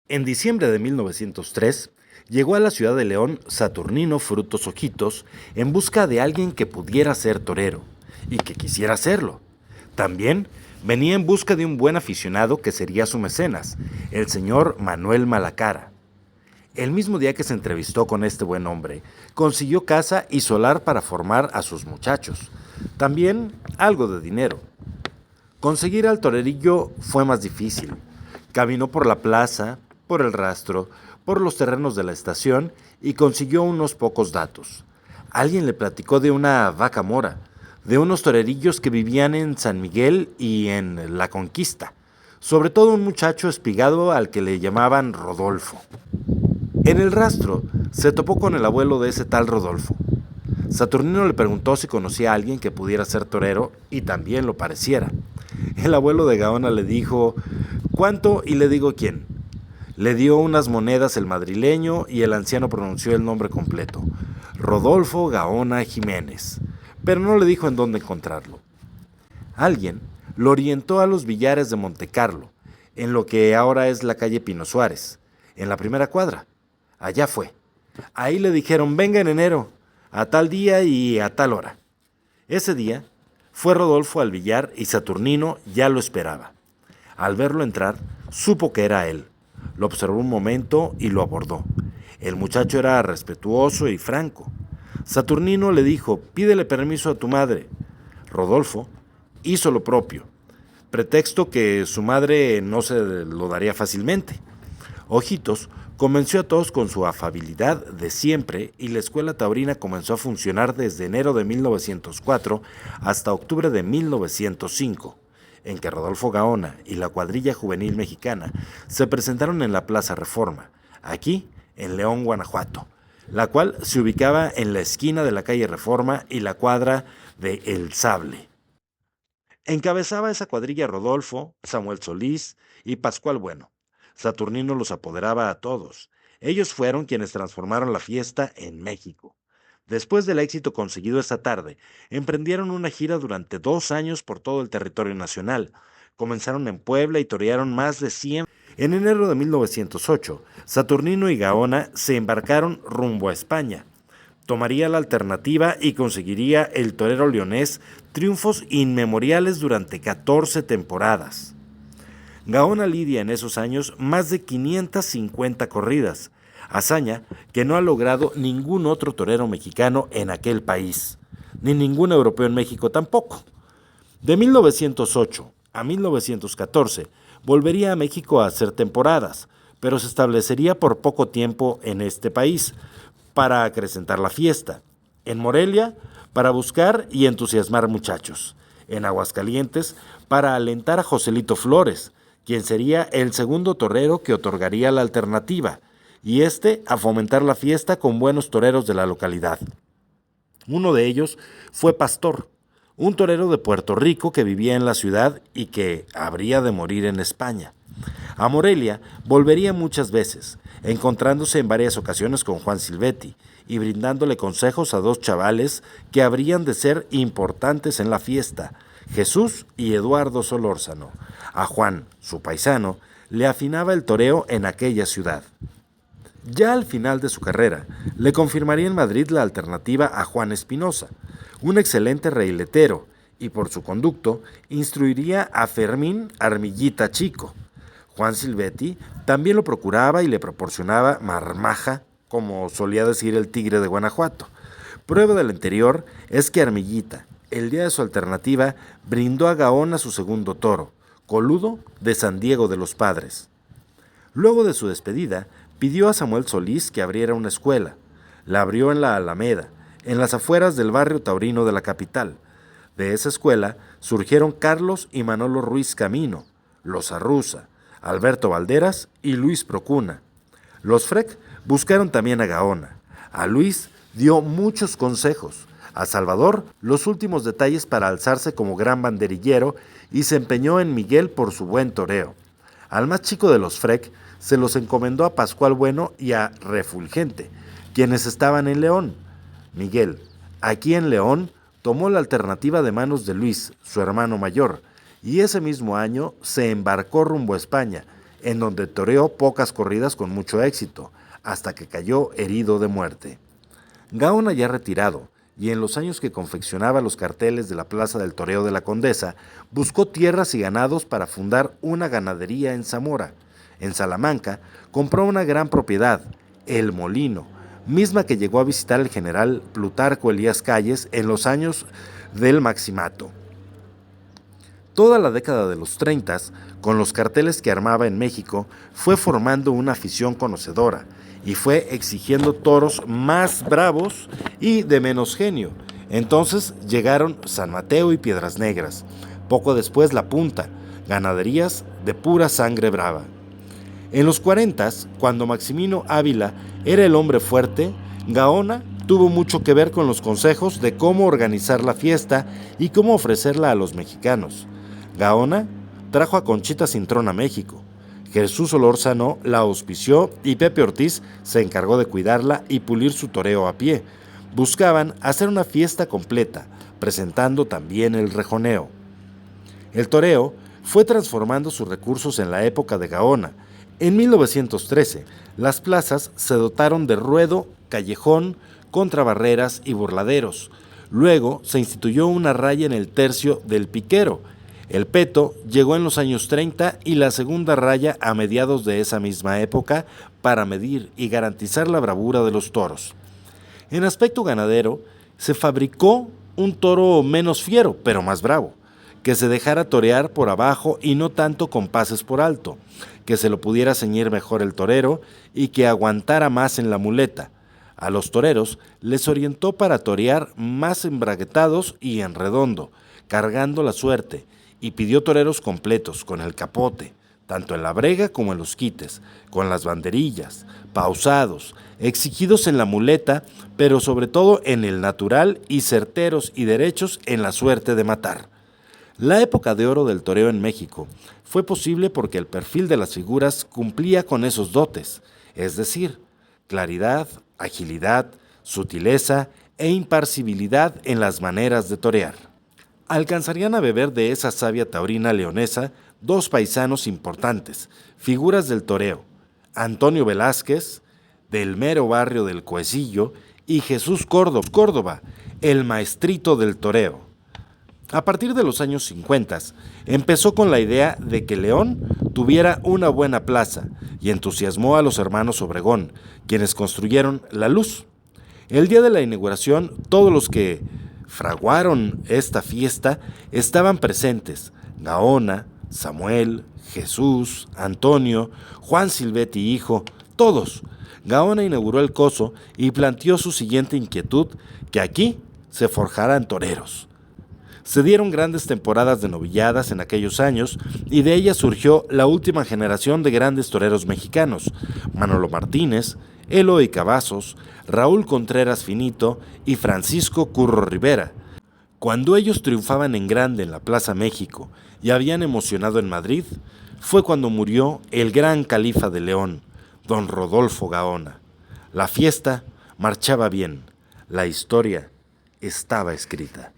En diciembre de 1903, llegó a la ciudad de León Saturnino Frutos Ojitos en busca de alguien que pudiera ser torero y que quisiera hacerlo. También venía en busca de un buen aficionado que sería su mecenas, el señor Manuel Malacara. El mismo día que se entrevistó con este buen hombre, consiguió casa y solar para formar a sus muchachos. También algo de dinero. Conseguir al torerillo fue más difícil. Caminó por la plaza, por el rastro, por los terrenos de la estación y consiguió unos pocos datos. Alguien le platicó de una vaca mora, de unos torerillos que vivían en San Miguel y en La Conquista, sobre todo un muchacho espigado al que le llamaban Rodolfo. En el rastro se topó con el abuelo de ese tal Rodolfo. Saturnino le preguntó si conocía a alguien que pudiera ser torero y también lo pareciera. El abuelo de Gaona le dijo, ¿cuánto? Y le digo quién. Le dio unas monedas el madrileño y el anciano pronunció el nombre completo, Rodolfo Gaona Jiménez, pero no le dijo en dónde encontrarlo. Alguien lo orientó a los billares de Montecarlo, en lo que ahora es la calle Pino Suárez, en la primera cuadra. Allá fue. Ahí le dijeron, venga en enero, a tal día y a tal hora. Ese día fue Rodolfo al billar y Saturnino ya lo esperaba. Al verlo entrar, supo que era él. Lo observó un momento y lo abordó. El muchacho era respetuoso y franco. Saturnino le dijo, pídele permiso a tu madre. Rodolfo hizo lo propio, pretexto que su madre no se lo daría fácilmente. Ojitos convenció a todos con su afabilidad de siempre y la escuela taurina comenzó a funcionar desde enero de 1904 hasta octubre de 1905, en que Rodolfo Gaona y la cuadrilla juvenil mexicana se presentaron en la Plaza Reforma, aquí en León, Guanajuato, la cual se ubicaba en la esquina de la calle Reforma y la cuadra de El Sable. Encabezaba esa cuadrilla Rodolfo, Samuel Solís y Pascual Bueno. Saturnino los apoderaba a todos. Ellos fueron quienes transformaron la fiesta en México. Después del éxito conseguido esa tarde, emprendieron una gira durante 2 años por todo el territorio nacional. Comenzaron en Puebla y torearon más de 100. En enero de 1908, Saturnino y Gaona se embarcaron rumbo a España. Tomaría la alternativa y conseguiría el torero leonés triunfos inmemoriales durante 14 temporadas. Gaona lidia en esos años más de 550 corridas, hazaña que no ha logrado ningún otro torero mexicano en aquel país, ni ningún europeo en México tampoco. De 1908 a 1914 volvería a México a hacer temporadas, pero se establecería por poco tiempo en este país para acrecentar la fiesta. En Morelia, para buscar y entusiasmar muchachos. En Aguascalientes, para alentar a Joselito Flores, quien sería el segundo torero que otorgaría la alternativa, y este a fomentar la fiesta con buenos toreros de la localidad. Uno de ellos fue Pastor, un torero de Puerto Rico que vivía en la ciudad y que habría de morir en España. A Morelia volvería muchas veces, encontrándose en varias ocasiones con Juan Silvetti y brindándole consejos a dos chavales que habrían de ser importantes en la fiesta, Jesús y Eduardo Solórzano. A Juan, su paisano, le afinaba el toreo en aquella ciudad. Ya al final de su carrera, le confirmaría en Madrid la alternativa a Juan Espinosa, un excelente reiletero, y por su conducto instruiría a Fermín Armillita Chico. Juan Silvetti también lo procuraba y le proporcionaba marmaja, como solía decir el tigre de Guanajuato. Prueba del anterior es que Armillita, el día de su alternativa, brindó a Gaona su segundo toro, Coludo de San Diego de los Padres. Luego de su despedida, pidió a Samuel Solís que abriera una escuela. La abrió en la Alameda, en las afueras del barrio taurino de la capital. De esa escuela surgieron Carlos y Manolo Ruiz Camino, los Arruza, Alberto Valderas y Luis Procuna. Los Freck buscaron también a Gaona. A Luis dio muchos consejos. A Salvador los últimos detalles para alzarse como gran banderillero y se empeñó en Miguel por su buen toreo. Al más chico de los Freck se los encomendó a Pascual Bueno y a Refulgente, quienes estaban en León. Miguel, aquí en León, tomó la alternativa de manos de Luis, su hermano mayor, y ese mismo año se embarcó rumbo a España, en donde toreó pocas corridas con mucho éxito, hasta que cayó herido de muerte. Gaona, ya retirado, y en los años que confeccionaba los carteles de la Plaza del Toreo de la Condesa, buscó tierras y ganados para fundar una ganadería en Zamora. En Salamanca compró una gran propiedad, El Molino, misma que llegó a visitar el general Plutarco Elías Calles en los años del Maximato. Toda la década de los 30, con los carteles que armaba en México, fue formando una afición conocedora y fue exigiendo toros más bravos y de menos genio. Entonces llegaron San Mateo y Piedras Negras, poco después La Punta, ganaderías de pura sangre brava. En los 40, cuando Maximino Ávila era el hombre fuerte, Gaona tuvo mucho que ver con los consejos de cómo organizar la fiesta y cómo ofrecerla a los mexicanos. Gaona trajo a Conchita Cintrón a México. Jesús Solórzano la auspició y Pepe Ortiz se encargó de cuidarla y pulir su toreo a pie. Buscaban hacer una fiesta completa, presentando también el rejoneo. El toreo fue transformando sus recursos en la época de Gaona. En 1913, las plazas se dotaron de ruedo, callejón, contrabarreras y burladeros. Luego se instituyó una raya en el tercio del piquero. El peto llegó en los años 30 y la segunda raya a mediados de esa misma época para medir y garantizar la bravura de los toros. En aspecto ganadero, se fabricó un toro menos fiero, pero más bravo, que se dejara torear por abajo y no tanto con pases por alto, que se lo pudiera ceñir mejor el torero y que aguantara más en la muleta. A los toreros les orientó para torear más embraguetados y en redondo, cargando la suerte, y pidió toreros completos, con el capote, tanto en la brega como en los quites, con las banderillas, pausados, exigidos en la muleta, pero sobre todo en el natural y certeros y derechos en la suerte de matar. La época de oro del toreo en México fue posible porque el perfil de las figuras cumplía con esos dotes, es decir, claridad, agilidad, sutileza e imparcibilidad en las maneras de torear. Alcanzarían a beber de esa savia taurina leonesa dos paisanos importantes, figuras del toreo, Antonio Velázquez, del mero barrio del Cuecillo, y Jesús Córdoba, el maestrito del toreo. A partir de los años 50, empezó con la idea de que León tuviera una buena plaza y entusiasmó a los hermanos Obregón, quienes construyeron La Luz. El día de la inauguración, todos los que fraguaron esta fiesta estaban presentes: Gaona, Samuel, Jesús, Antonio, Juan Silvetti hijo, todos. Gaona inauguró el coso y planteó su siguiente inquietud: que aquí se forjaran toreros. Se dieron grandes temporadas de novilladas en aquellos años y de ellas surgió la última generación de grandes toreros mexicanos: Manolo Martínez, Eloy Cavazos, Raúl Contreras Finito y Francisco Curro Rivera. Cuando ellos triunfaban en grande en la Plaza México y habían emocionado en Madrid, fue cuando murió el gran califa de León, don Rodolfo Gaona. La fiesta marchaba bien, la historia estaba escrita.